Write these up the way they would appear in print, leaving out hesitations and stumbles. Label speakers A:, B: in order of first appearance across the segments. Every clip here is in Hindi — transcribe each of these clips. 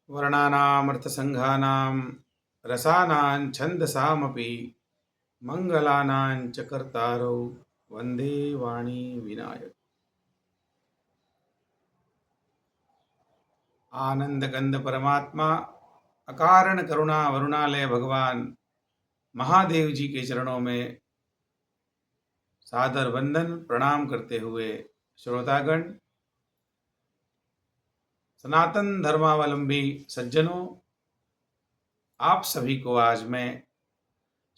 A: वर्णानामर्थसङ्घानां रसानां छन्दसामपि मङ्गलानां च कर्तारौ वन्दे वाणी विनायक। आनंद कंद परमात्मा अकारण करुणा वरुणालय भगवान महादेव जी के चरणों में सादर वंदन प्रणाम करते हुए श्रोतागण, सनातन धर्मावलंबी सज्जनों, आप सभी को आज मैं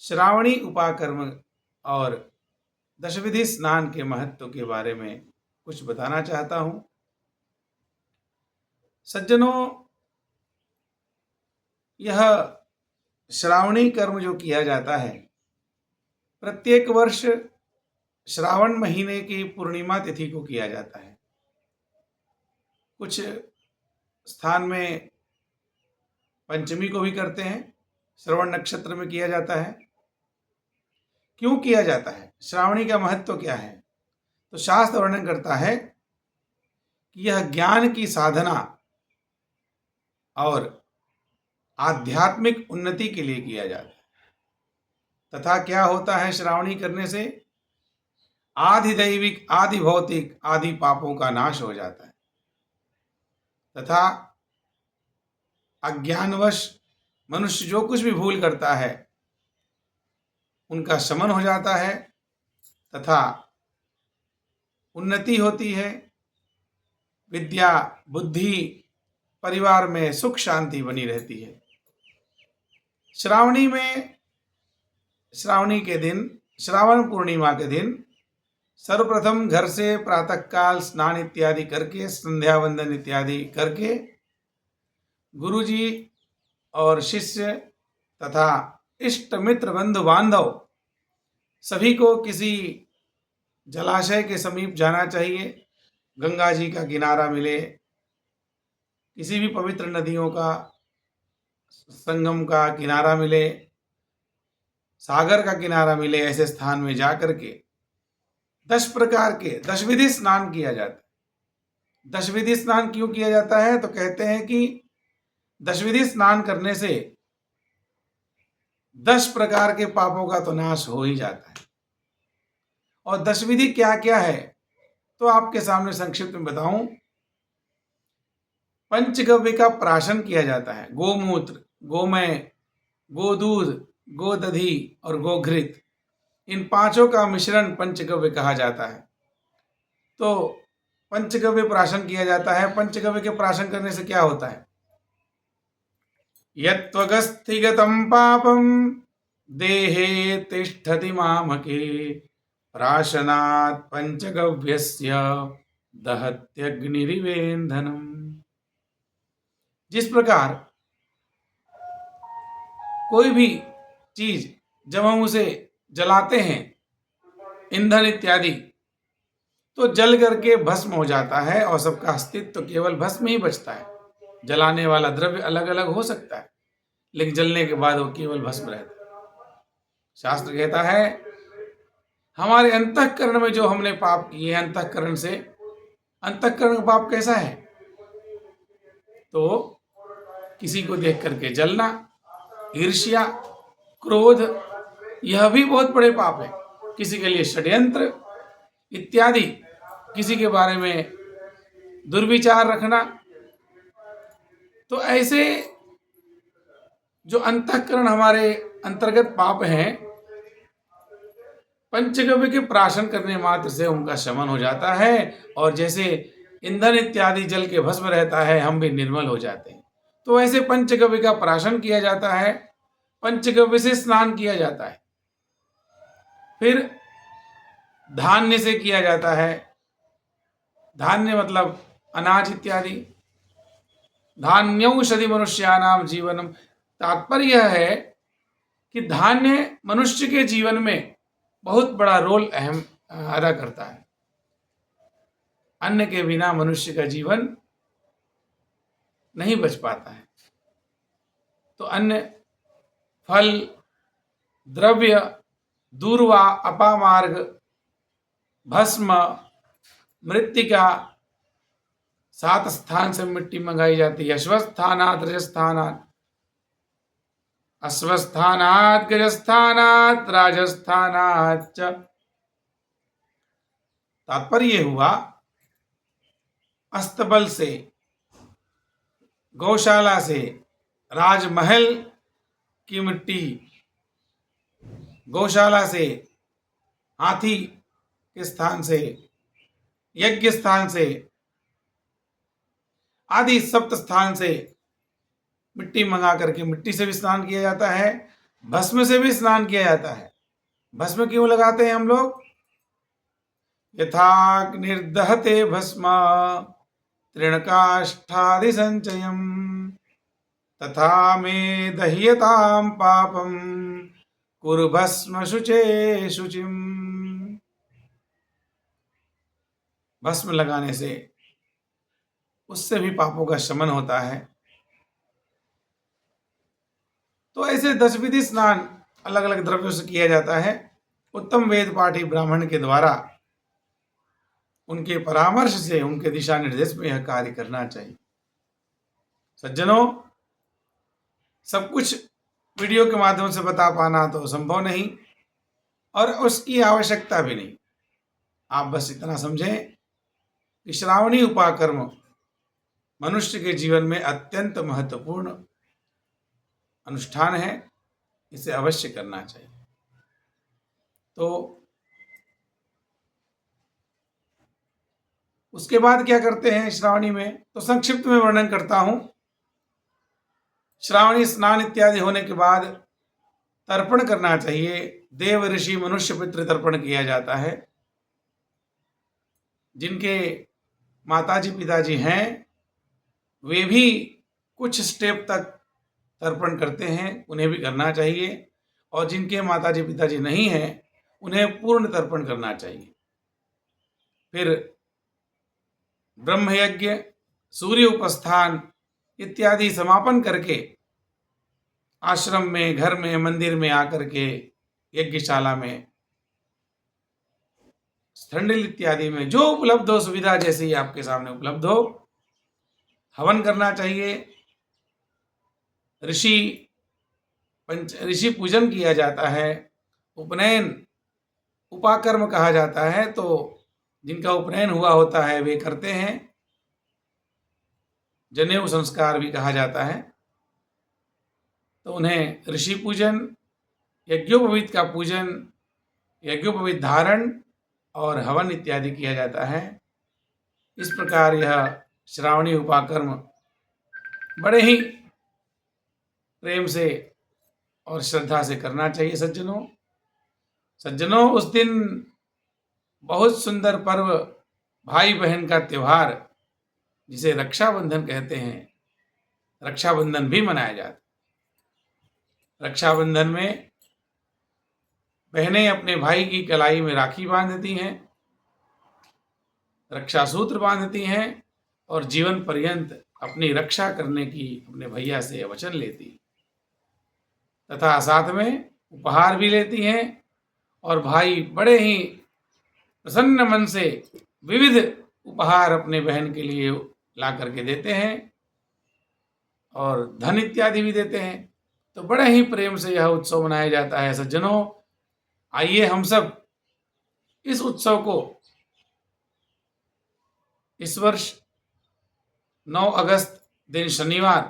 A: श्रावणी उपाकर्म और दशविधि स्नान के महत्व के बारे में कुछ बताना चाहता हूं। सज्जनों, यह श्रावणी कर्म जो किया जाता है, प्रत्येक वर्ष श्रावण महीने की पूर्णिमा तिथि को किया जाता है। कुछ स्थान में पंचमी को भी करते हैं, श्रवण नक्षत्र में किया जाता है। क्यों किया जाता है, श्रावणी का महत्व क्या है? तो शास्त्र वर्णन करता है कि यह ज्ञान की साधना और आध्यात्मिक उन्नति के लिए किया जाता है। तथा क्या होता है, श्रावणी करने से आदि दैविक, आदि भौतिक, आदि पापों का नाश हो जाता है तथा अज्ञानवश मनुष्य जो कुछ भी भूल करता है उनका शमन हो जाता है तथा उन्नति होती है। विद्या, बुद्धि, परिवार में सुख शांति बनी रहती है। श्रावणी के दिन, श्रावण पूर्णिमा के दिन सर्वप्रथम घर से प्रातःकाल स्नान इत्यादि करके, संध्या वंदन इत्यादि करके गुरुजी और शिष्य तथा इष्ट मित्र बंधु बांधव सभी को किसी जलाशय के समीप जाना चाहिए। गंगा जी का किनारा मिले, किसी भी पवित्र नदियों का संगम का किनारा मिले, सागर का किनारा मिले, ऐसे स्थान में जाकर के 10 प्रकार के दशविधि स्नान किया जाता है। दशविधि स्नान क्यों किया जाता है? तो कहते हैं कि दशविधि स्नान करने से 10 प्रकार के पापों का तो नाश हो ही जाता है। और दशविधि क्या क्या है तो आपके सामने संक्षिप्त में बताऊं। पंचगव्य का प्राशन किया जाता है। गोमूत्र, गोमय, गोदूध, गोदधि और गोघृत, इन पांचों का मिश्रण पंचगव्य कहा जाता है। तो पंचगव्य प्राशन किया जाता है। पंचगव्य के प्राशन करने से क्या होता है? यत्त्वगस्थिगतं पापं देहे तिष्ठति मामके प्राशनात् पंचगव्यस्य दहत्यग्निरिवेन्धनम्। जिस प्रकार कोई भी चीज जब हम उसे जलाते हैं, ईंधन इत्यादि, तो जल करके भस्म हो जाता है और सबका अस्तित्व तो केवल भस्म ही बचता है। जलाने वाला द्रव्य अलग अलग हो सकता है, लेकिन जलने के बाद वो केवल भस्म रहता है। शास्त्र कहता है हमारे अंतःकरण में जो हमने पाप किए हैं, अंतःकरण से, अंतःकरण का पाप कैसा है? तो किसी को देख करके जलना, ईर्ष्या, क्रोध, यह भी बहुत बड़े पाप है। किसी के लिए षड्यंत्र इत्यादि, किसी के बारे में दुर्विचार रखना, तो ऐसे जो अंतःकरण हमारे अंतर्गत पाप हैं, पंचगव्य के प्राशन करने मात्र से उनका शमन हो जाता है। और जैसे ईंधन इत्यादि जल के भस्म रहता है, हम भी निर्मल हो जाते हैं। तो ऐसे पंचगव्य का प्राशन किया जाता है, पंचगव्य से स्नान किया जाता है। फिर धान्य से किया जाता है। धान्य मतलब अनाज इत्यादि। धान्यौषधि मनुष्याणाम जीवनम, तात्पर्य यह है कि धान्य मनुष्य के जीवन में बहुत बड़ा रोल अहम अदा करता है। अन्न के बिना मनुष्य का जीवन नहीं बच पाता है। तो अन्न, फल, द्रव्य, दूर्वा, अपामार्ग, भस्म, मृत्तिका, 7 स्थान से मिट्टी मंगाई जाती है। अश्वस्थानात् रजस्थानात्, अश्वस्थानात् गजस्थानात् राजस्थानात् च। तात्पर्य हुआ अस्तबल से, गौशाला से, राजमहल की मिट्टी, गौशाला से, हाथी के स्थान से, यज्ञ स्थान से आदि सप्त स्थान से मिट्टी मंगा करके मिट्टी से भी स्नान किया जाता है, भस्म से भी स्नान किया जाता है। भस्म क्यों लगाते हैं हम लोग? यथाग्निर्दहते भस्म तृणकाष्ठादि संचयम तथा मे दह्यताम पापम कुरु भस्म शुचे शुचिम। भस्म लगाने से उससे भी पापों का शमन होता है। तो ऐसे 10 विधि स्नान अलग अलग द्रव्यों से किया जाता है। उत्तम वेद पाठी ब्राह्मण के द्वारा उनके परामर्श से, उनके दिशा निर्देश में यह कार्य करना चाहिए। सज्जनों, सब कुछ वीडियो के माध्यम से बता पाना तो संभव नहीं और उसकी आवश्यकता भी नहीं। आप बस इतना समझें कि श्रावणी उपाकर्म मनुष्य के जीवन में अत्यंत महत्वपूर्ण अनुष्ठान है, इसे अवश्य करना चाहिए। तो उसके बाद क्या करते हैं श्रावणी में, तो संक्षिप्त में वर्णन करता हूं। श्रावणी स्नान इत्यादि होने के बाद तर्पण करना चाहिए। देव ऋषि मनुष्य पितृ तर्पण किया जाता है। जिनके माताजी पिताजी हैं वे भी कुछ स्टेप तक तर्पण करते हैं, उन्हें भी करना चाहिए। और जिनके माताजी पिताजी नहीं हैं उन्हें पूर्ण तर्पण करना चाहिए। फिर ब्रह्मयज्ञ, सूर्य उपस्थान इत्यादि समापन करके आश्रम में, घर में, मंदिर में आकर के, यज्ञशाला में, स्थंडिल इत्यादि में जो उपलब्ध हो, सुविधा जैसे ही आपके सामने उपलब्ध हो, हवन करना चाहिए। ऋषि पूजन किया जाता है। उपनयन उपाकर्म कहा जाता है। तो जिनका उपनयन हुआ होता है वे करते हैं। जनेऊ संस्कार भी कहा जाता है। तो उन्हें ऋषि पूजन, यज्ञोपवीत का पूजन, यज्ञोपवीत धारण और हवन इत्यादि किया जाता है। इस प्रकार यह श्रावणी उपाकर्म बड़े ही प्रेम से और श्रद्धा से करना चाहिए। सज्जनों, उस दिन बहुत सुंदर पर्व, भाई बहन का त्योहार जिसे रक्षाबंधन कहते हैं, रक्षाबंधन भी मनाया जाता है। रक्षाबंधन में बहनें अपने भाई की कलाई में राखी बांधती हैं, रक्षा सूत्र बांधती हैं और जीवन पर्यंत अपनी रक्षा करने की अपने भैया से वचन लेती तथा साथ में उपहार भी लेती हैं। और भाई बड़े ही प्रसन्न मन से विविध उपहार अपने बहन के लिए ला करके देते हैं और धन इत्यादि भी देते हैं। तो बड़े ही प्रेम से यह उत्सव मनाया जाता है। सज्जनों, आइए हम सब इस उत्सव को इस वर्ष 9 अगस्त दिन शनिवार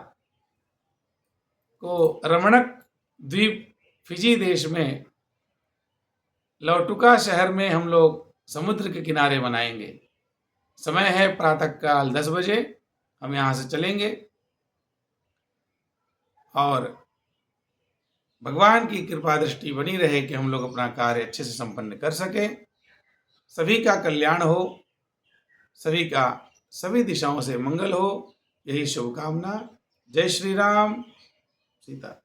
A: को रमणक द्वीप फिजी देश में लौटुका शहर में हम लोग समुद्र के किनारे मनाएंगे। समय है प्रातःकाल 10 बजे। हम यहाँ से चलेंगे और भगवान की कृपा दृष्टि बनी रहे कि हम लोग अपना कार्य अच्छे से संपन्न कर सकें। सभी का कल्याण हो, सभी का सभी दिशाओं से मंगल हो, यही शुभकामना। जय श्री राम, सीता।